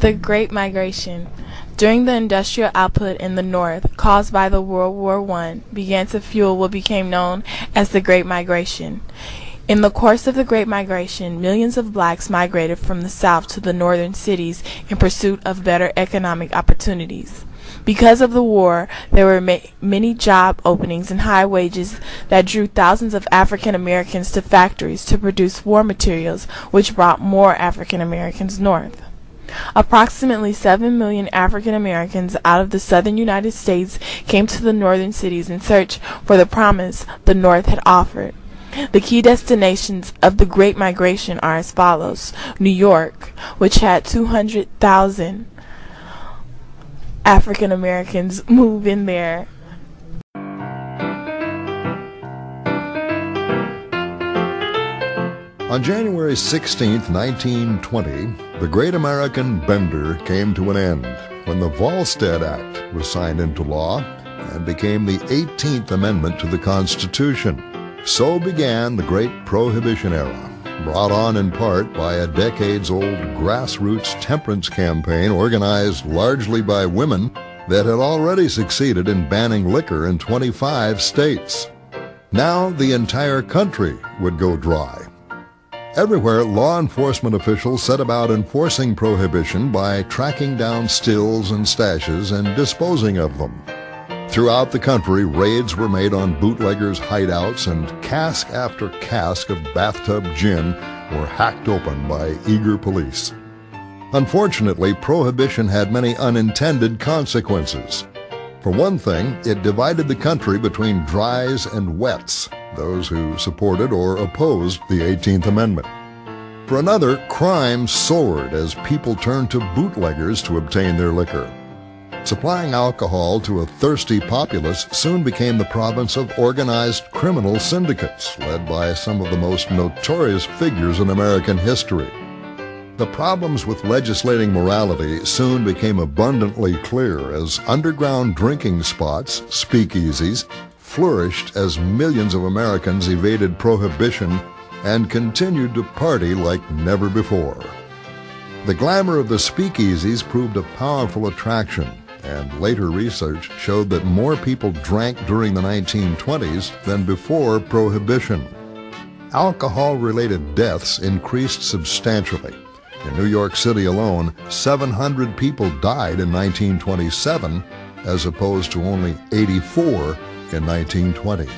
The Great Migration. During the industrial output in the North, caused by the World War I, began to fuel what became known as the Great Migration. In the course of the Great Migration, millions of blacks migrated from the South to the northern cities in pursuit of better economic opportunities. Because of the war, there were many job openings and high wages that drew thousands of African Americans to factories to produce war materials, which brought more African Americans north. Approximately 7 million African Americans out of the southern United States came to the northern cities in search for the promise the North had offered. The key destinations of the Great Migration are as follows: New York, which had 200,000 African Americans move in there. On January 16, 1920, the Great American Bender came to an end when the Volstead Act was signed into law and became the 18th Amendment to the Constitution. So began the Great Prohibition era, brought on in part by a decades-old grassroots temperance campaign organized largely by women that had already succeeded in banning liquor in 25 states. Now the entire country would go dry. Everywhere, law enforcement officials set about enforcing prohibition by tracking down stills and stashes and disposing of them. Throughout the country, raids were made on bootleggers' hideouts, and cask after cask of bathtub gin were hacked open by eager police. Unfortunately, prohibition had many unintended consequences. For one thing, it divided the country between dries and wets, those who supported or opposed the 18th Amendment. For another, crime soared as people turned to bootleggers to obtain their liquor. Supplying alcohol to a thirsty populace soon became the province of organized criminal syndicates, led by some of the most notorious figures in American history. The problems with legislating morality soon became abundantly clear as underground drinking spots, speakeasies, flourished as millions of Americans evaded prohibition and continued to party like never before. The glamour of the speakeasies proved a powerful attraction, and later research showed that more people drank during the 1920s than before Prohibition. Alcohol-related deaths increased substantially. In New York City alone, 700 people died in 1927, as opposed to only 84 in 1920.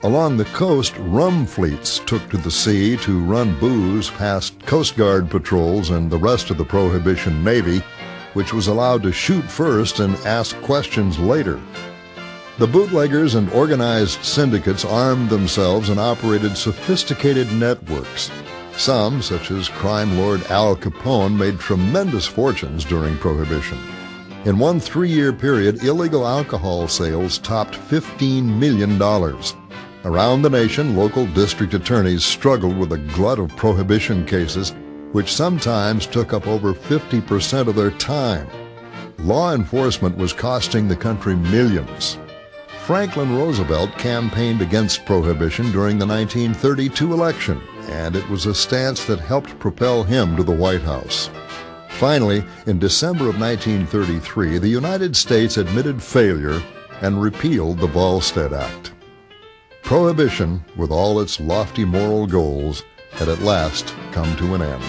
Along the coast, rum fleets took to the sea to run booze past Coast Guard patrols and the rest of the Prohibition Navy, which was allowed to shoot first and ask questions later. The bootleggers and organized syndicates armed themselves and operated sophisticated networks. Some, such as crime lord Al Capone, made tremendous fortunes during Prohibition. In one 3-year period, illegal alcohol sales topped $15 million. Around the nation, local district attorneys struggled with a glut of prohibition cases, which sometimes took up over 50% of their time. Law enforcement was costing the country millions. Franklin Roosevelt campaigned against prohibition during the 1932 election, and it was a stance that helped propel him to the White House. Finally, in December of 1933, the United States admitted failure and repealed the Volstead Act. Prohibition, with all its lofty moral goals, had at last come to an end.